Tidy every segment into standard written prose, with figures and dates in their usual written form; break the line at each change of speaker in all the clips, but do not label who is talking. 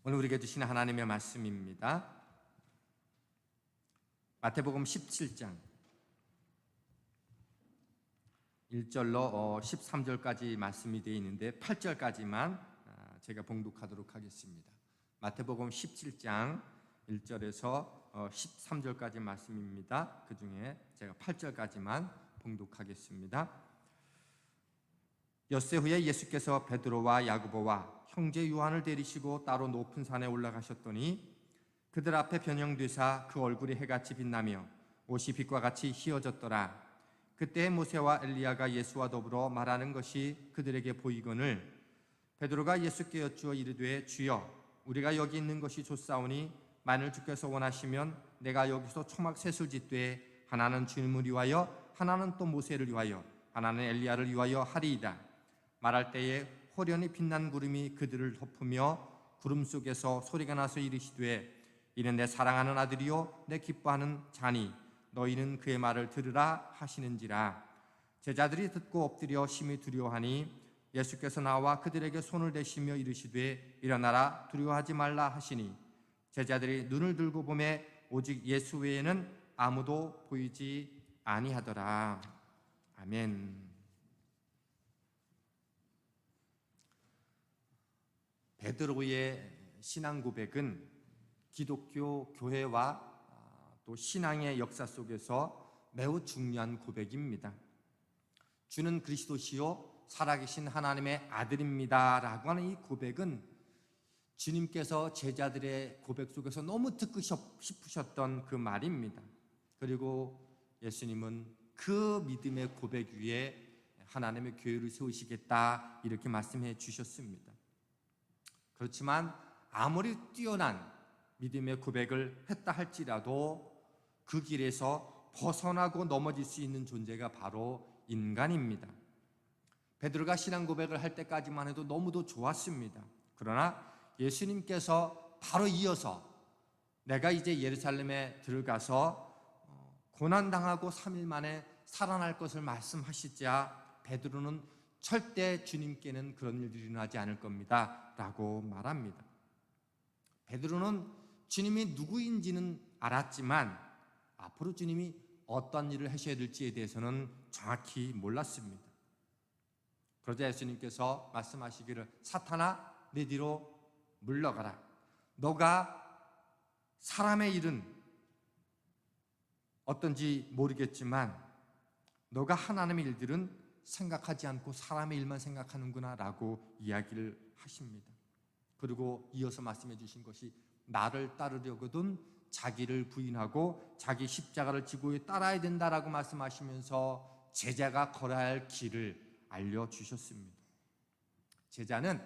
오늘 우리에게 주신 하나님의 말씀입니다. 마태복음 17장 1절로 13절까지 말씀이 되어 있는데 8절까지만 제가 봉독하도록 하겠습니다. 마태복음 17장 1절에서 13절까지 말씀입니다. 그 중에 제가 8절까지만 봉독하겠습니다. 엿새 후에 예수께서 베드로와 야고보와 형제 요한을 데리시고 따로 높은 산에 올라가셨더니 그들 앞에 변형되사 그 얼굴이 해같이 빛나며 옷이 빛과 같이 희어졌더라. 그때 모세와 엘리야가 예수와 더불어 말하는 것이 그들에게 보이거늘 베드로가 예수께 여쭈어 이르되 주여 우리가 여기 있는 것이 좋사오니 만일 주께서 원하시면 내가 여기서 초막 셋을 짓되 하나는 주님을 위하여 하나는 또 모세를 위하여 하나는 엘리야를 위하여 하리이다. 말할 때에 호련히 빛난 구름이 그들을 덮으며 구름 속에서 소리가 나서 이르시되 이는 내 사랑하는 아들이요 내 기뻐하는 자니 너희는 그의 말을 들으라 하시는지라. 제자들이 듣고 엎드려 심히 두려워하니 예수께서 나와 그들에게 손을 대시며 이르시되 일어나라 두려워하지 말라 하시니 제자들이 눈을 들고 보매 오직 예수 외에는 아무도 보이지 아니하더라. 아멘. 베드로의 신앙 고백은 기독교 교회와 또 신앙의 역사 속에서 매우 중요한 고백입니다. 주는 그리스도시요 살아계신 하나님의 아들입니다 라고 하는 이 고백은 주님께서 제자들의 고백 속에서 너무 듣고 싶으셨던 그 말입니다. 그리고 예수님은 그 믿음의 고백 위에 하나님의 교회를 세우시겠다 이렇게 말씀해 주셨습니다. 그렇지만 아무리 뛰어난 믿음의 고백을 했다 할지라도 그 길에서 벗어나고 넘어질 수 있는 존재가 바로 인간입니다. 베드로가 신앙 고백을 할 때까지만 해도 너무도 좋았습니다. 그러나 예수님께서 바로 이어서 내가 이제 예루살렘에 들어가서 고난당하고 3일 만에 살아날 것을 말씀하시자 베드로는 절대 주님께는 그런 일들이 일어나지 않을 겁니다 라고 말합니다. 베드로는 주님이 누구인지는 알았지만 앞으로 주님이 어떤 일을 하셔야 될지에 대해서는 정확히 몰랐습니다. 그러자 예수님께서 말씀하시기를 사탄아 내 뒤로 물러가라. 너가 사람의 일은 어떤지 모르겠지만 너가 하나님의 일들은 생각하지 않고 사람의 일만 생각하는구나 라고 이야기를 하십니다. 그리고 이어서 말씀해 주신 것이 나를 따르려거든 자기를 부인하고 자기 십자가를 지고 따라야 된다라고 말씀하시면서 제자가 걸어야 할 길을 알려주셨습니다. 제자는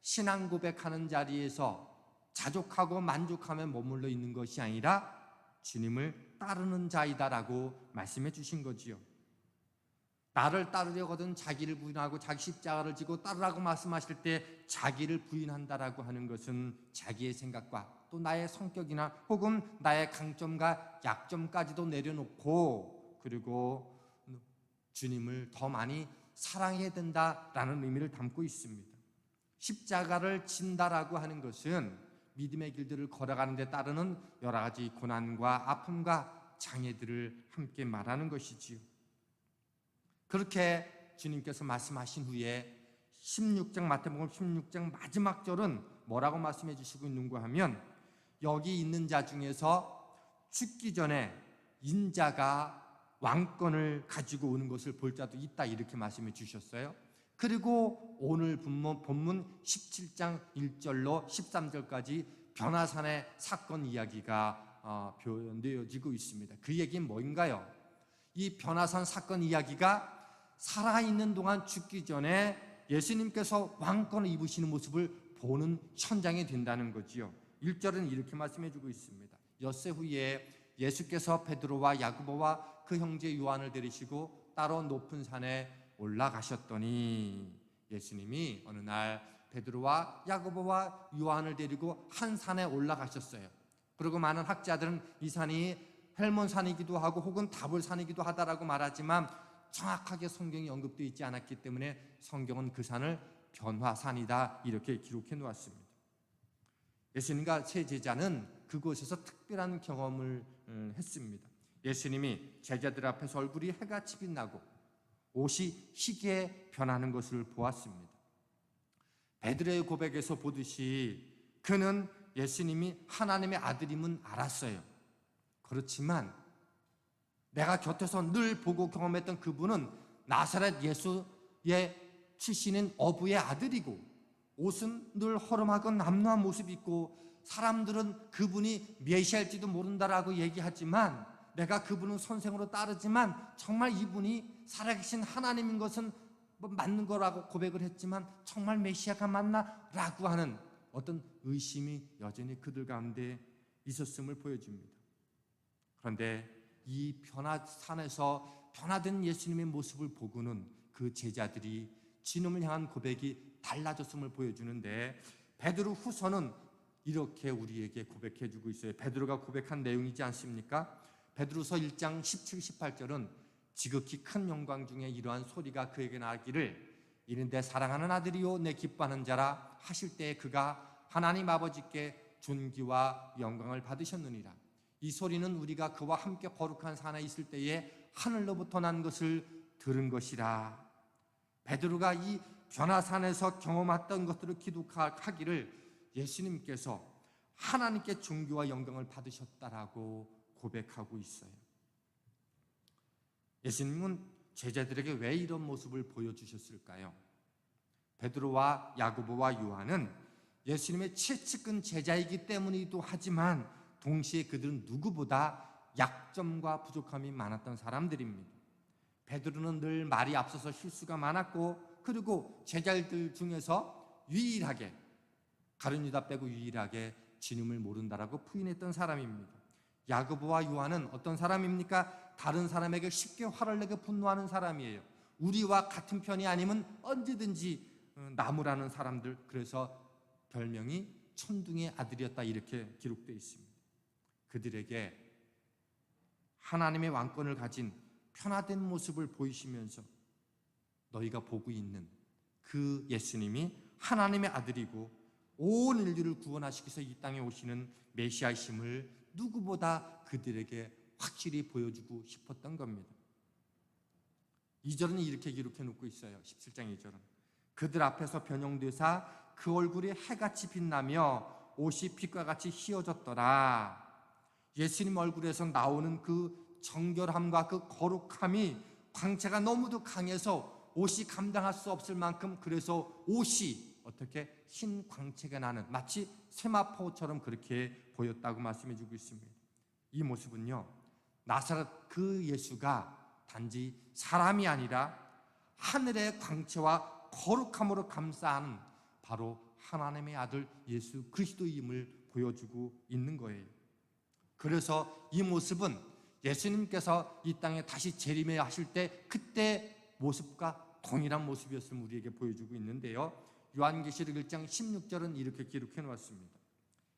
신앙 고백하는 자리에서 자족하고 만족하며 머물러 있는 것이 아니라 주님을 따르는 자이다라고 말씀해 주신 거지요. 나를 따르려거든 자기를 부인하고 자기 십자가를 지고 따르라고 말씀하실 때 자기를 부인한다라고 하는 것은 자기의 생각과 또 나의 성격이나 혹은 나의 강점과 약점까지도 내려놓고 그리고 주님을 더 많이 사랑해야 된다라는 의미를 담고 있습니다. 십자가를 진다라고 하는 것은 믿음의 길들을 걸어가는 데 따르는 여러 가지 고난과 아픔과 장애들을 함께 말하는 것이지요. 그렇게 주님께서 말씀하신 후에 16장 마태복음 16장 마지막 절은 뭐라고 말씀해 주시고 있는가 하면 여기 있는 자 중에서 죽기 전에 인자가 왕권을 가지고 오는 것을 볼 자도 있다 이렇게 말씀해 주셨어요. 그리고 오늘 본문 17장 1절로 13절까지 변화산의 사건 이야기가 표현되어지고 있습니다. 그 얘기는 뭔가요? 이 변화산 사건 이야기가 살아있는 동안 죽기 전에 예수님께서 왕권을 입으시는 모습을 보는 현장이 된다는 거지요. 1절은 이렇게 말씀해 주고 있습니다. 엿새 후에 예수께서 베드로와 야고보와 그 형제 요한을 데리시고 따로 높은 산에 올라가셨더니 예수님이 어느 날 베드로와 야고보와 요한을 데리고 한 산에 올라가셨어요. 그리고 많은 학자들은 이 산이 헬몬산이기도 하고 혹은 다볼산이기도 하다라고 말하지만 정확하게 성경이 언급되어 있지 않았기 때문에 성경은 그 산을 변화산이다 이렇게 기록해 놓았습니다. 예수님과 세 제자는 그곳에서 특별한 경험을 했습니다. 예수님이 제자들 앞에서 얼굴이 해같이 빛나고 옷이 희게 변하는 것을 보았습니다. 베드로의 고백에서 보듯이 그는 예수님이 하나님의 아들임은 알았어요. 그렇지만 내가 곁에서 늘 보고 경험했던 그분은 나사렛 예수의 출신인 어부의 아들이고 옷은 늘 허름하고 남루한 모습이 있고 사람들은 그분이 메시아일지도 모른다라고 얘기하지만 내가 그분은 선생으로 따르지만 정말 이분이 살아계신 하나님인 것은 맞는 거라고 고백을 했지만 정말 메시아가 맞나? 라고 하는 어떤 의심이 여전히 그들 가운데 있었음을 보여줍니다. 그런데 이 변화산에서 변화된 예수님의 모습을 보고는 그 제자들이 주님을 향한 고백이 달라졌음을 보여주는데 베드로 후서는 이렇게 우리에게 고백해주고 있어요. 베드로가 고백한 내용이지 않습니까? 베드로서 1장 17, 18절은 지극히 큰 영광 중에 이러한 소리가 그에게 나기를 이는 내 사랑하는 아들이요 내 기뻐하는 자라 하실 때에 그가 하나님 아버지께 존귀와 영광을 받으셨느니라. 이 소리는 우리가 그와 함께 거룩한 산에 있을 때에 하늘로부터 난 것을 들은 것이라. 베드로가 이 변화산에서 경험했던 것들을 기록하기를 예수님께서 하나님께 존귀와 영광을 받으셨다라고 고백하고 있어요. 예수님은 제자들에게 왜 이런 모습을 보여주셨을까요? 베드로와 야고보와 요한은 예수님의 최측근 제자이기 때문이기도 하지만 동시에 그들은 누구보다 약점과 부족함이 많았던 사람들입니다. 베드로는 늘 말이 앞서서 실수가 많았고 그리고 제자들 중에서 유일하게 가룟 유다 빼고 유일하게 주님을 모른다라고 부인했던 사람입니다. 야고보와 요한은 어떤 사람입니까? 다른 사람에게 쉽게 화를 내고 분노하는 사람이에요. 우리와 같은 편이 아니면 언제든지 나무라는 사람들, 그래서 별명이 천둥의 아들이었다 이렇게 기록되어 있습니다. 그들에게 하나님의 왕권을 가진 편화된 모습을 보이시면서 너희가 보고 있는 그 예수님이 하나님의 아들이고 온 인류를 구원하시기 위해서 이 땅에 오시는 메시아이심을 누구보다 그들에게 확실히 보여주고 싶었던 겁니다. 2절은 이렇게 기록해 놓고 있어요. 17장 2절은 그들 앞에서 변형되사 그 얼굴이 해같이 빛나며 옷이 빛과 같이 휘어졌더라. 예수님 얼굴에서 나오는 그 정결함과 그 거룩함이 광채가 너무도 강해서 옷이 감당할 수 없을 만큼 그래서 옷이 어떻게 흰 광채가 나는 마치 세마포처럼 그렇게 보였다고 말씀해 주고 있습니다. 이 모습은요, 나사렛 그 예수가 단지 사람이 아니라 하늘의 광채와 거룩함으로 감싸는 바로 하나님의 아들 예수 그리스도임을 보여주고 있는 거예요. 그래서 이 모습은 예수님께서 이 땅에 다시 재림하실 때 그때 모습과 동일한 모습이었음을 우리에게 보여주고 있는데요. 요한계시록 1장 16절은 이렇게 기록해 놓았습니다.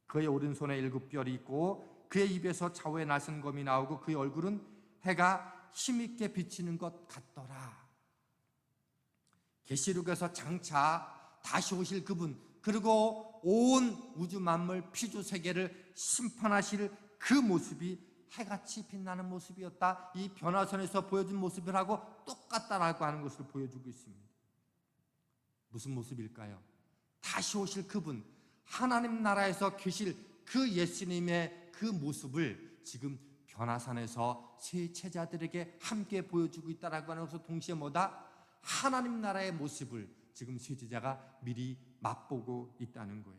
그의 오른손에 7뼈리 있고 그의 입에서 좌우에 날선 검이 나오고 그의 얼굴은 해가 힘있게 비치는 것 같더라. 계시록에서 장차 다시 오실 그분, 그리고 온 우주 만물 피조 세계를 심판하실 그 모습이 해같이 빛나는 모습이었다. 이 변화선에서 보여준 모습이라고 똑같다라고 하는 것을 보여주고 있습니다. 무슨 모습일까요? 다시 오실 그분, 하나님 나라에서 계실 그 예수님의 그 모습을 지금 변화산에서 세 제자들에게 함께 보여주고 있다라고 하는 것을 동시에 뭐다? 하나님 나라의 모습을 지금 세 제자가 미리 맛보고 있다는 거예요.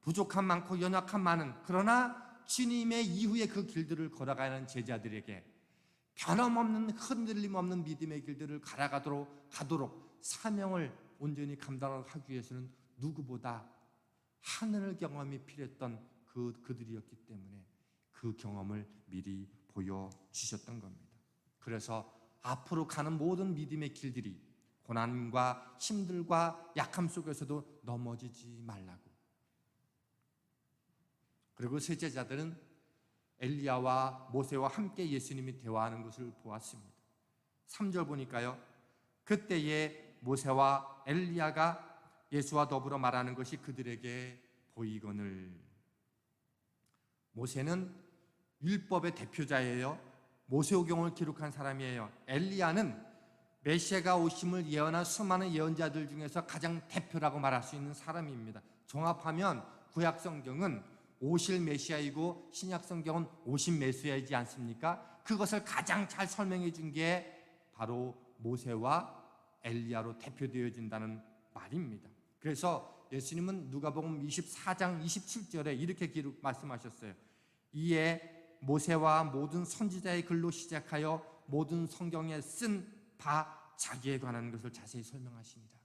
부족함 많고 연약함 많은, 그러나 주님의 이후에 그 길들을 걸어가는 제자들에게 변함없는 흔들림 없는 믿음의 길들을 가도록 사명을 온전히 감당하기 위해서는 누구보다 하늘 경험이 필요했던 그들이었기 때문에 그 경험을 미리 보여주셨던 겁니다. 그래서 앞으로 가는 모든 믿음의 길들이 고난과 힘들과 약함 속에서도 넘어지지 말라고. 그리고 세 제자들은 엘리야와 모세와 함께 예수님이 대화하는 것을 보았습니다. 3절 보니까요, 그때에 모세와 엘리야가 예수와 더불어 말하는 것이 그들에게 보이거늘. 모세는 율법의 대표자예요. 모세오경을 기록한 사람이에요. 엘리야는 메시아가 오심을 예언한 수많은 예언자들 중에서 가장 대표라고 말할 수 있는 사람입니다. 종합하면 구약 성경은 오실 메시아이고 신약 성경은 오신 메시아이지 않습니까? 그것을 가장 잘 설명해 준 게 바로 모세와 엘리야로 대표되어진다는 말입니다. 그래서 예수님은 누가복음 24장 27절에 이렇게 말씀하셨어요. 이에 모세와 모든 선지자의 글로 시작하여 모든 성경에 쓴 바 자기에 관한 것을 자세히 설명하십니다.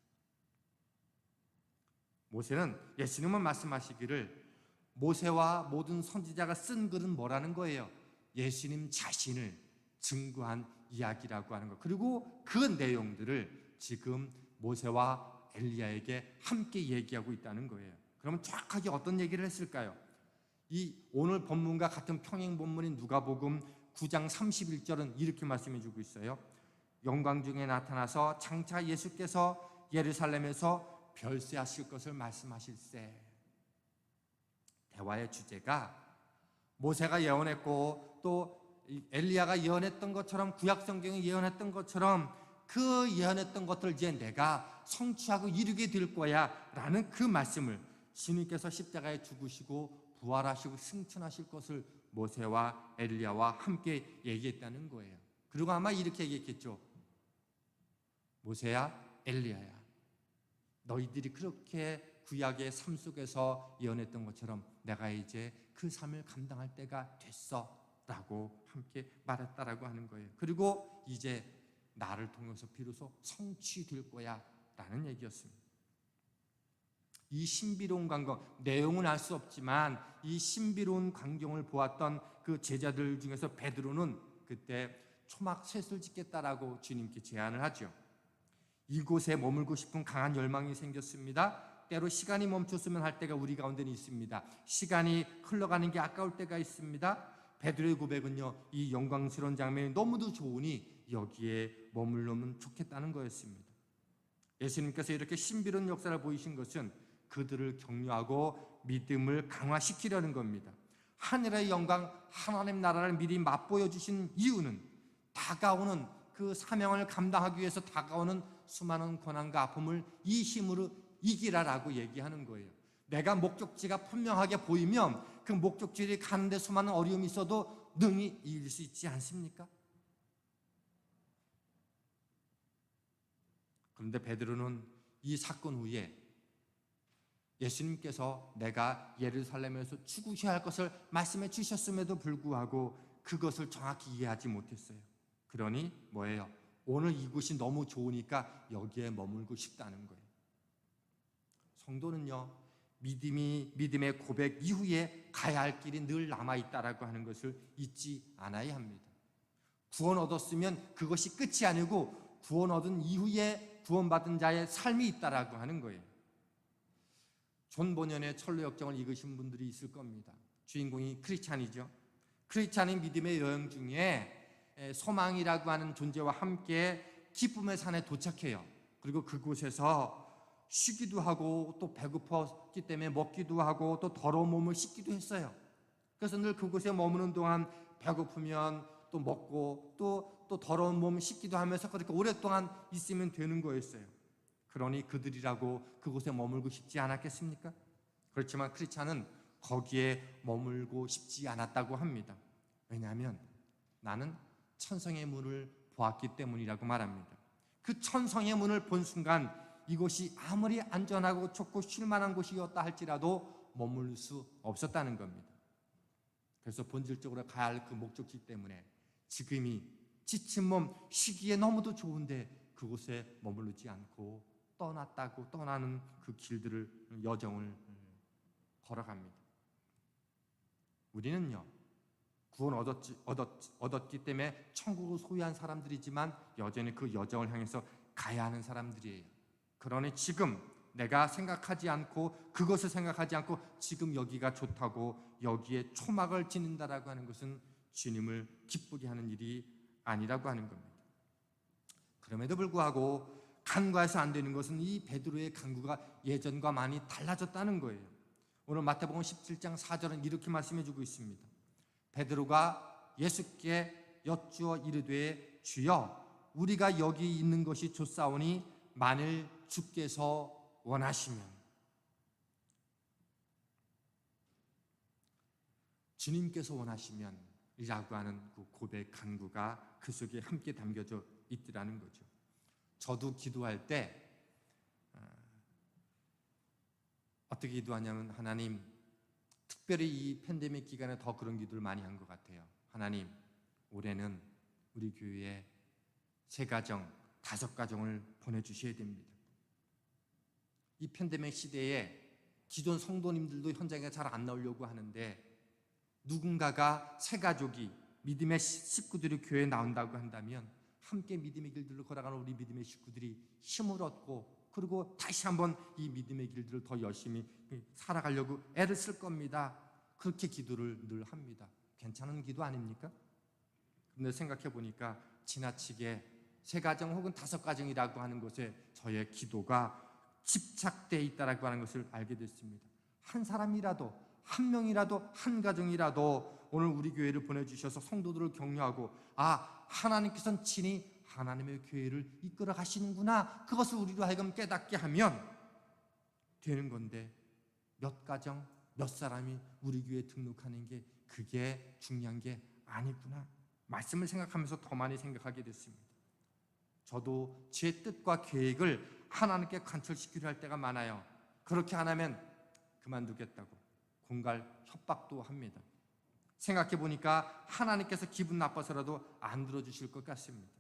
모세는, 예수님은 말씀하시기를 모세와 모든 선지자가 쓴 글은 뭐라는 거예요? 예수님 자신을 증거한 이야기라고 하는 것. 그리고 그 내용들을 지금 모세와 엘리야에게 함께 얘기하고 있다는 거예요. 그러면 정확하게 어떤 얘기를 했을까요? 이 오늘 본문과 같은 평행 본문인 누가복음 9장 31절은 이렇게 말씀해 주고 있어요. 영광 중에 나타나서 장차 예수께서 예루살렘에서 별세하실 것을 말씀하실세. 대화의 주제가 모세가 예언했고 또 엘리야가 예언했던 것처럼 구약 성경이 예언했던 것처럼 그 예언했던 것들 이제 내가 성취하고 이루게 될 거야 라는 그 말씀을 주님께서 십자가에 죽으시고 부활하시고 승천하실 것을 모세와 엘리야와 함께 얘기했다는 거예요. 그리고 아마 이렇게 얘기했겠죠. 모세야, 엘리야야, 너희들이 그렇게 구약의 삶 속에서 예언했던 것처럼 내가 이제 그 삶을 감당할 때가 됐어 라고 함께 말했다라고 하는 거예요. 그리고 이제 나를 통해서 비로소 성취될 거야 라는 얘기였습니다. 이 신비로운 광경, 내용은 알 수 없지만 이 신비로운 광경을 보았던 그 제자들 중에서 베드로는 그때 초막셋을 짓겠다라고 주님께 제안을 하죠. 이곳에 머물고 싶은 강한 열망이 생겼습니다. 때로 시간이 멈췄으면 할 때가 우리 가운데는 있습니다. 시간이 흘러가는 게 아까울 때가 있습니다. 베드로의 고백은요, 이 영광스러운 장면이 너무도 좋으니 여기에 머물러면 좋겠다는 거였습니다. 예수님께서 이렇게 신비로운 역사를 보이신 것은 그들을 격려하고 믿음을 강화시키려는 겁니다. 하늘의 영광, 하나님 나라를 미리 맛보여 주신 이유는 다가오는 그 사명을 감당하기 위해서 다가오는 수많은 고난과 아픔을 이 힘으로 이기라라고 얘기하는 거예요. 내가 목적지가 분명하게 보이면 그 목적지를 가는데 수많은 어려움이 있어도 능히 이길 수 있지 않습니까? 그런데 베드로는 이 사건 후에 예수님께서 내가 예루살렘에서 죽으셔야 할 것을 말씀해 주셨음에도 불구하고 그것을 정확히 이해하지 못했어요. 그러니 뭐예요? 오늘 이곳이 너무 좋으니까 여기에 머물고 싶다는 거예요. 성도는요, 믿음의 고백 이후에 가야 할 길이 늘 남아있다라고 하는 것을 잊지 않아야 합니다. 구원 얻었으면 그것이 끝이 아니고 구원 얻은 이후에 구원받은 자의 삶이 있다라고 하는 거예요. 존 버년의 철로 역정을 읽으신 분들이 있을 겁니다. 주인공이 크리스찬이죠. 크리스찬이 믿음의 여행 중에 소망이라고 하는 존재와 함께 기쁨의 산에 도착해요. 그리고 그곳에서 쉬기도 하고 또 배고팠기 때문에 먹기도 하고 또 더러운 몸을 씻기도 했어요. 그래서 늘 그곳에 머무는 동안 배고프면 또 먹고 또 더러운 몸을 씻기도 하면서 그렇게 오랫동안 있으면 되는 거였어요. 그러니 그들이라고 그곳에 머물고 싶지 않았겠습니까? 그렇지만 크리스찬은 거기에 머물고 싶지 않았다고 합니다. 왜냐하면 나는 천성의 문을 보았기 때문이라고 말합니다. 그 천성의 문을 본 순간 이곳이 아무리 안전하고 좋고 쉴만한 곳이었다 할지라도 머물 수 없었다는 겁니다. 그래서 본질적으로 가야 할 그 목적지 때문에 지금이 지친 몸 쉬기에 너무도 좋은데 그곳에 머무르지 않고 떠나는 그 길들을 여정을 걸어갑니다. 우리는요, 구원 얻었기 때문에 천국을 소유한 사람들이지만 여전히 그 여정을 향해서 가야 하는 사람들이에요. 그러니 지금 내가 생각하지 않고 그것을 생각하지 않고 지금 여기가 좋다고 여기에 초막을 지는다라고 하는 것은 주님을 기쁘게 하는 일이 아니라고 하는 겁니다. 그럼에도 불구하고 간구해서 안 되는 것은 이 베드로의 간구가 예전과 많이 달라졌다는 거예요. 오늘 마태복음 17장 4절은 이렇게 말씀해 주고 있습니다. 베드로가 예수께 여쭈어 이르되 주여 우리가 여기 있는 것이 좋사오니 만일 주께서 원하시면, 주님께서 원하시면 이라고 하는 그 고백 간구가 그 속에 함께 담겨져 있더라는 거죠. 저도 기도할 때 어떻게 기도하냐면, 하나님, 특별히 이 팬데믹 기간에 더 그런 기도를 많이 한 것 같아요. 하나님, 올해는 우리 교회에 3가정, 5가정을 보내주셔야 됩니다. 이 팬데믹 시대에 기존 성도님들도 현장에 잘 안 나오려고 하는데, 누군가가 3가족이, 믿음의 식구들이 교회에 나온다고 한다면 함께 믿음의 길들을 걸어가는 우리 믿음의 식구들이 힘을 얻고, 그리고 다시 한번 이 믿음의 길들을 더 열심히 살아가려고 애를 쓸 겁니다. 그렇게 기도를 늘 합니다. 괜찮은 기도 아닙니까? 그런데 생각해 보니까 지나치게 3가정 혹은 5가정이라고 하는 것에 저의 기도가 집착되어 있다라고 하는 것을 알게 됐습니다. 한 사람이라도, 한 명이라도, 한 가정이라도 오늘 우리 교회를 보내주셔서 성도들을 격려하고, 하나님께서는 친히 하나님의 교회를 이끌어 가시는구나, 그것을 우리로 하여금 깨닫게 하면 되는 건데, 몇 가정, 몇 사람이 우리 교회에 등록하는 게 그게 중요한 게 아니구나, 말씀을 생각하면서 더 많이 생각하게 됐습니다. 저도 제 뜻과 계획을 하나님께 관철시키려 할 때가 많아요. 그렇게 안 하면 그만두겠다고 공갈 협박도 합니다. 생각해 보니까 하나님께서 기분 나빠서라도 안 들어주실 것 같습니다.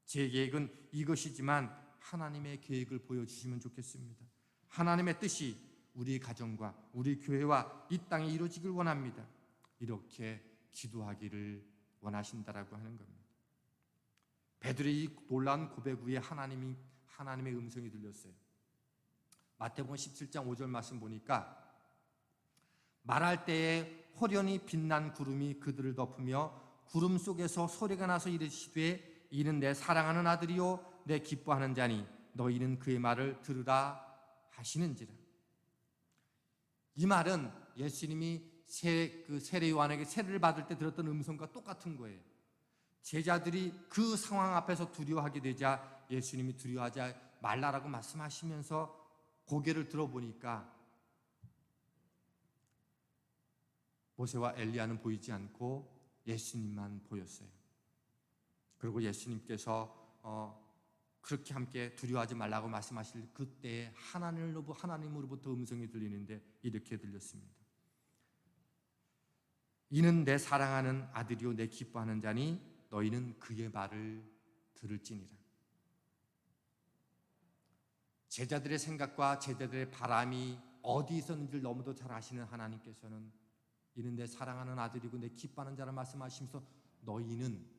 제 계획은 이것이지만 하나님의 계획을 보여주시면 좋겠습니다. 하나님의 뜻이 우리 가정과 우리 교회와 이 땅에 이루어지길 원합니다. 이렇게 기도하기를 원하신다라고 하는 겁니다. 베드로의 이 놀라운 고백 후에 하나님의 음성이 들렸어요. 마태복음 17장 5절 말씀 보니까, 말할 때에 호련히 빛난 구름이 그들을 덮으며 구름 속에서 소리가 나서 이르시되 이는 내 사랑하는 아들이요 내 기뻐하는 자니 너희는 그의 말을 들으라 하시는지라. 이 말은 예수님이 세례 요한에게 세례를 받을 때 들었던 음성과 똑같은 거예요. 제자들이 그 상황 앞에서 두려워하게 되자 예수님이 두려워하지 말라라고 말씀하시면서 고개를 들어보니까 모세와 엘리야는 보이지 않고 예수님만 보였어요. 그리고 예수님께서 그렇게 함께 두려워하지 말라고 말씀하실 그때에 하나님으로부터 음성이 들리는데 이렇게 들렸습니다. 이는 내 사랑하는 아들이요 내 기뻐하는 자니 너희는 그의 말을 들을지니라. 제자들의 생각과 제자들의 바람이 어디 있었는지를 너무도 잘 아시는 하나님께서는 이는 내 사랑하는 아들이고 내 기뻐하는 자를 말씀하시면서 너희는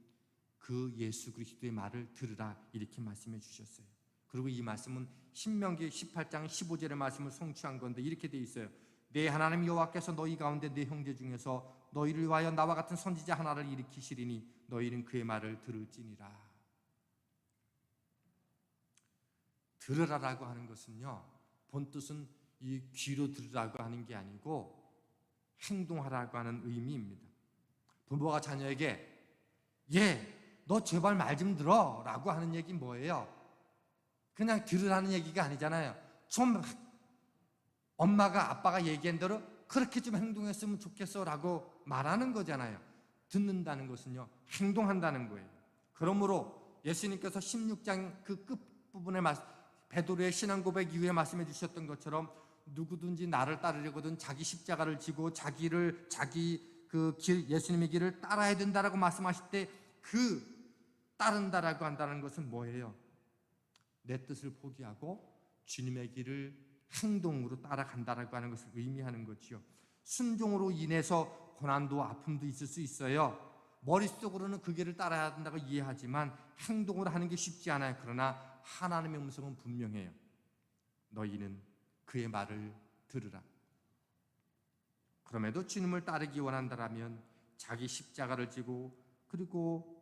그 예수 그리스도의 말을 들으라 이렇게 말씀해 주셨어요. 그리고 이 말씀은 신명기 18장 15절의 말씀을 성취한 건데 이렇게 돼 있어요. 내 하나님 여호와께서 너희 가운데 내 형제 중에서 너희를 위하여 나와 같은 선지자 하나를 일으키시리니 너희는 그의 말을 들을지니라. 들으라라고 하는 것은요, 본뜻은 이 귀로 들으라고 하는 게 아니고 행동하라고 하는 의미입니다. 부모가 자녀에게 너 제발 말 좀 들어 라고 하는 얘기 뭐예요? 그냥 들으라는 얘기가 아니잖아요. 좀 엄마가 아빠가 얘기한 대로 그렇게 좀 행동했으면 좋겠어 라고 말하는 거잖아요. 듣는다는 것은요, 행동한다는 거예요. 그러므로 예수님께서 16장 그 끝부분에 베드로의 신앙 고백 이후에 말씀해 주셨던 것처럼 누구든지 나를 따르려거든 자기 십자가를 지고 예수님의 길을 따라야 된다라고 말씀하실 때 그 따른다라고 한다는 것은 뭐예요? 내 뜻을 포기하고 주님의 길을 행동으로 따라간다라고 하는 것을 의미하는 거지요. 순종으로 인해서 고난도 아픔도 있을 수 있어요. 머릿속으로는 그 길을 따라야 된다고 이해하지만 행동으로 하는 게 쉽지 않아요. 그러나 하나님의 음성은 분명해요. 너희는 그의 말을 들으라. 그럼에도 주님을 따르기 원한다라면 자기 십자가를 지고 그리고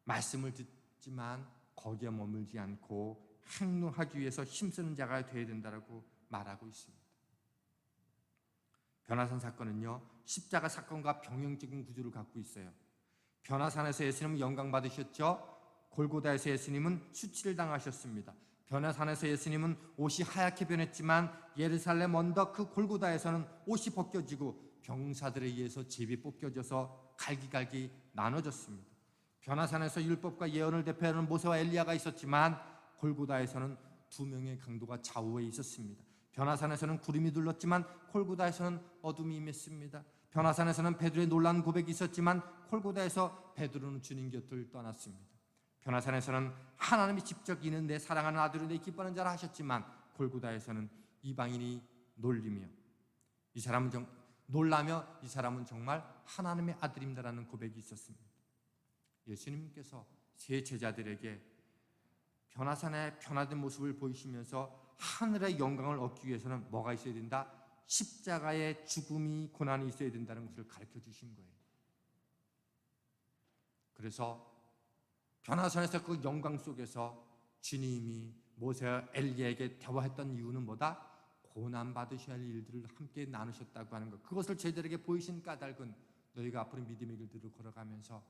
말씀을 듣지만 거기에 머물지 않고 행동하기 위해서 힘쓰는 자가 되어야 된다고 말하고 있습니다. 변화산 사건은요, 십자가 사건과 병행적인 구조를 갖고 있어요. 변화산에서 예수님은 영광 받으셨죠. 골고다에서 예수님은 수치를 당하셨습니다. 변화산에서 예수님은 옷이 하얗게 변했지만 예루살렘 언덕 그 골고다에서는 옷이 벗겨지고 병사들에 의해서 제비 뽑혀져서 갈기갈기 나눠졌습니다. 변화산에서 율법과 예언을 대표하는 모세와 엘리야가 있었지만 골고다에서는 두 명의 강도가 좌우에 있었습니다. 변화산에서는 구름이 둘렀지만 골고다에서는 어둠이 임했습니다. 변화산에서는 베드로의 놀라운 고백이 있었지만 골고다에서 베드로는 주님 곁을 떠났습니다. 변화산에서는 하나님이 직접 이는 내 사랑하는 아들을 내 기뻐하는 자라 하셨지만 골고다에서는 이방인이 놀리며 이 사람은 놀라며 이 사람은 정말 하나님의 아들입니다라는 고백이 있었습니다. 예수님께서 세 제자들에게 변화산의 변화된 모습을 보이시면서 하늘의 영광을 얻기 위해서는 뭐가 있어야 된다? 십자가의 죽음이 고난이 있어야 된다는 것을 가르쳐 주신 거예요. 그래서 변화산에서 그 영광 속에서 주님이 모세와 엘리야에게 대화했던 이유는 뭐다? 고난 받으셔야 할 일들을 함께 나누셨다고 하는 것. 그것을 제자들에게 보이신 까닭은 너희가 앞으로 믿음의 길들을 걸어가면서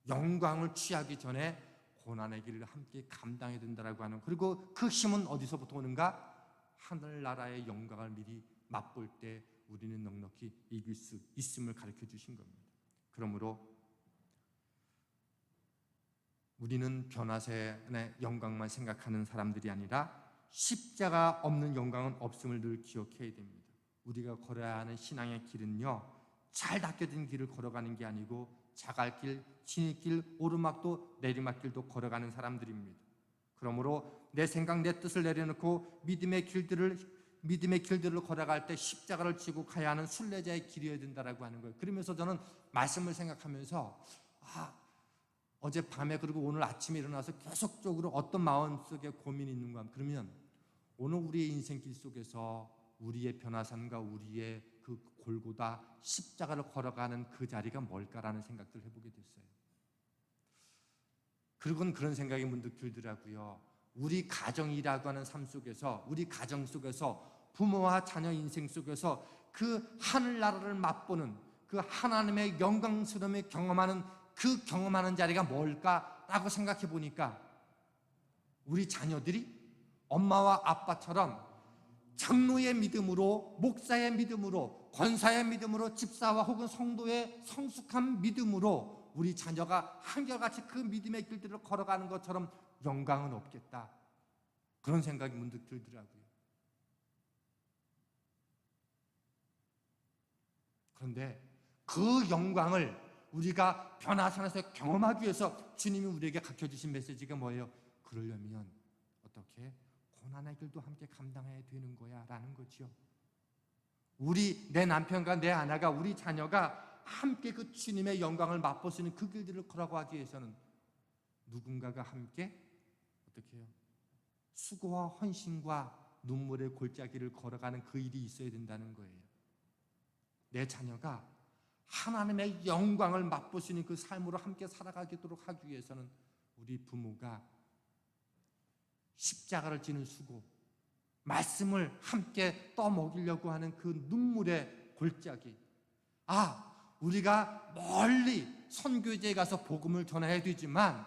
영광을 취하기 전에 고난의 길을 함께 감당해야 된다라고 하는. 그리고 그 힘은 어디서부터 오는가? 하늘나라의 영광을 미리 맛볼 때 우리는 넉넉히 이길 수 있음을 가르쳐 주신 겁니다. 그러므로 우리는 변화산의 영광만 생각하는 사람들이 아니라 십자가 없는 영광은 없음을 늘 기억해야 됩니다. 우리가 걸어야 하는 신앙의 길은요, 잘 닦여진 길을 걸어가는 게 아니고 자갈길, 진입길, 오르막도 내리막길도 걸어가는 사람들입니다. 그러므로 내 생각, 내 뜻을 내려놓고 믿음의 길들을 걸어갈 때 십자가를 지고 가야 하는 순례자의 길이어야 된다라고 하는 거예요. 그러면서 저는 말씀을 생각하면서 어젯밤에 그리고 오늘 아침에 일어나서 계속적으로 어떤 마음속에 고민이 있는가. 그러면 오늘 우리의 인생길 속에서 우리의 변화산과 우리의 그 골고다 십자가를 걸어가는 그 자리가 뭘까라는 생각들을 해보게 됐어요. 그리고는 그런 생각이 문득 들더라고요. 우리 가정이라고 하는 삶 속에서, 우리 가정 속에서, 부모와 자녀 인생 속에서 그 하늘나라를 맛보는, 그 하나님의 영광스러움을 경험하는 그 경험하는 자리가 뭘까라고 생각해 보니까 우리 자녀들이 엄마와 아빠처럼 장로의 믿음으로, 목사의 믿음으로, 권사의 믿음으로, 집사와 혹은 성도의 성숙한 믿음으로 우리 자녀가 한결같이 그 믿음의 길들을 걸어가는 것처럼 영광은 없겠다. 그런 생각이 문득 들더라고요. 그런데 그 영광을 우리가 변화산에서 경험하기 위해서 주님이 우리에게 가르쳐주신 메시지가 뭐예요? 그러려면 어떻게? 고난의 길도 함께 감당해야 되는 거야 라는 거죠. 내 남편과 내 아내가, 우리 자녀가 함께 그 주님의 영광을 맛볼 수 있는 그 길들을 걸어가기 위해서는 누군가가 함께 어떻게 해요? 수고와 헌신과 눈물의 골짜기를 걸어가는 그 일이 있어야 된다는 거예요. 내 자녀가 하나님의 영광을 맛볼 수 있는 그 삶으로 함께 살아가도록 하기 위해서는 우리 부모가 십자가를 지는 수고, 말씀을 함께 떠먹이려고 하는 그 눈물의 골짜기. 우리가 멀리 선교지에 가서 복음을 전해야 되지만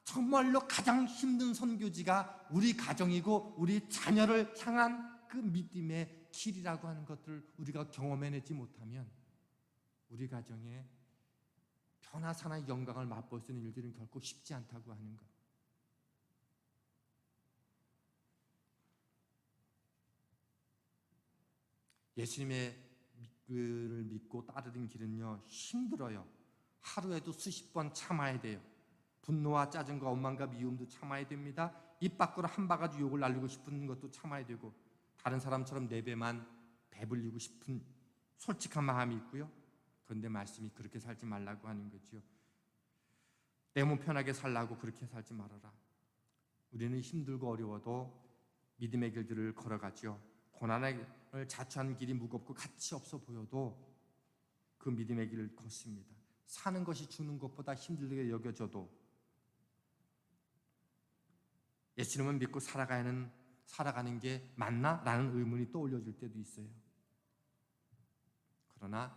정말로 가장 힘든 선교지가 우리 가정이고 우리 자녀를 향한 그 믿음의 길이라고 하는 것들을 우리가 경험해내지 못하면 우리 가정에 변화산의 영광을 맛볼 수 있는 일들은 결코 쉽지 않다고 하는 것. 예수님의 를 믿고 따르는 길은요, 힘들어요. 하루에도 수십 번 참아야 돼요. 분노와 짜증과 원망과 미움도 참아야 됩니다. 입 밖으로 한 바가지 욕을 날리고 싶은 것도 참아야 되고, 다른 사람처럼 내 배만 배불리고 싶은 솔직한 마음이 있고요. 그런데 말씀이 그렇게 살지 말라고 하는 거죠. 내 몸 편하게 살라고 그렇게 살지 말아라. 우리는 힘들고 어려워도 믿음의 길들을 걸어가죠. 고난을 자초하는 길이 무겁고 가치 없어 보여도 그 믿음의 길을 걷습니다. 사는 것이 죽는 것보다 힘들게 여겨져도 예수님을 믿고 살아가는 게 맞나? 라는 의문이 떠올려질 때도 있어요. 그러나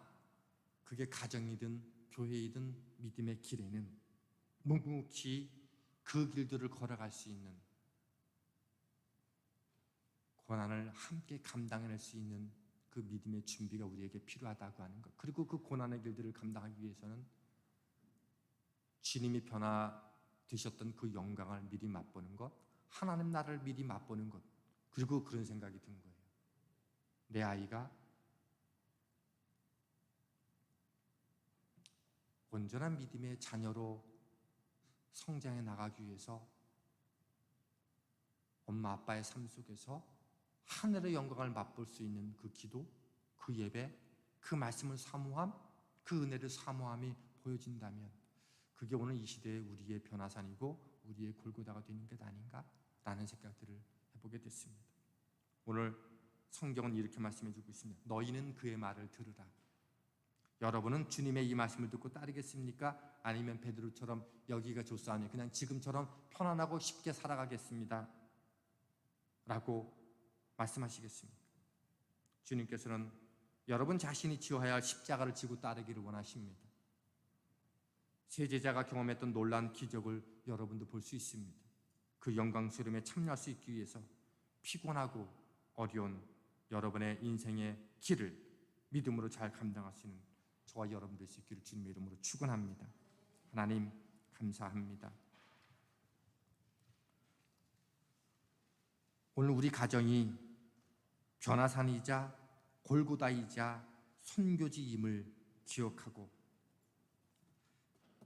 그게 가정이든 교회이든 믿음의 길에는 묵묵히 그 길들을 걸어갈 수 있는, 고난을 함께 감당해낼 수 있는 그 믿음의 준비가 우리에게 필요하다고 하는 것. 그리고 그 고난의 길들을 감당하기 위해서는 주님이 변화되셨던 그 영광을 미리 맛보는 것, 하나님 나라를 미리 맛보는 것. 그리고 그런 생각이 든 거예요. 내 아이가 온전한 믿음의 자녀로 성장해 나가기 위해서 엄마 아빠의 삶 속에서 하늘의 영광을 맛볼 수 있는 그 기도, 그 예배, 그 말씀을 사모함, 그 은혜를 사모함이 보여진다면 그게 오늘 이 시대의 우리의 변화산이고 우리의 골고다가 되는 것 아닌가라는 생각들을 해보게 됐습니다. 오늘 성경은 이렇게 말씀해주고 있습니다. 너희는 그의 말을 들으라. 여러분은 주님의 이 말씀을 듣고 따르겠습니까? 아니면 베드로처럼 여기가 좋사오니 그냥 지금처럼 편안하고 쉽게 살아가겠습니다 라고 말씀하시겠습니까? 주님께서는 여러분 자신이 지어야 할 십자가를 지고 따르기를 원하십니다. 세 제자가 경험했던 놀라운 기적을 여러분도 볼 수 있습니다. 그 영광스러움에 참여할 수 있기 위해서 피곤하고 어려운 여러분의 인생의 길을 믿음으로 잘 감당할 수 있는 저와 여러분 될 수 있기를 주님의 이름으로 축원합니다. 하나님 감사합니다. 오늘 우리 가정이 변화산이자 골고다이자 선교지임을 기억하고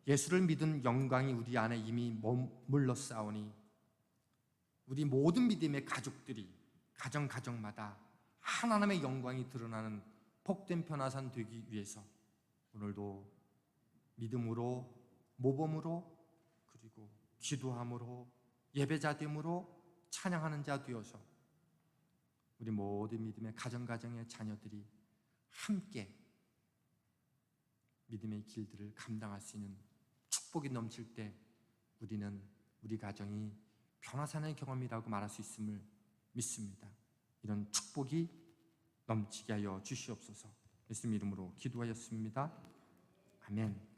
예수를 믿은 영광이 우리 안에 이미 머물러 싸우니 우리 모든 믿음의 가족들이 가정마다 하나님의 영광이 드러나는 복된 변화산 되기 위해서 오늘도 믿음으로, 모범으로, 그리고 기도함으로, 예배자됨으로 찬양하는 자 되어서 우리 모든 믿음의 가정의 자녀들이 함께 믿음의 길들을 감당할 수 있는 축복이 넘칠 때 우리는 우리 가정이 변화산의 경험이라고 말할 수 있음을 믿습니다. 이런 축복이 넘치게 하여 주시옵소서. 예수님 이름으로 기도하였습니다. 아멘.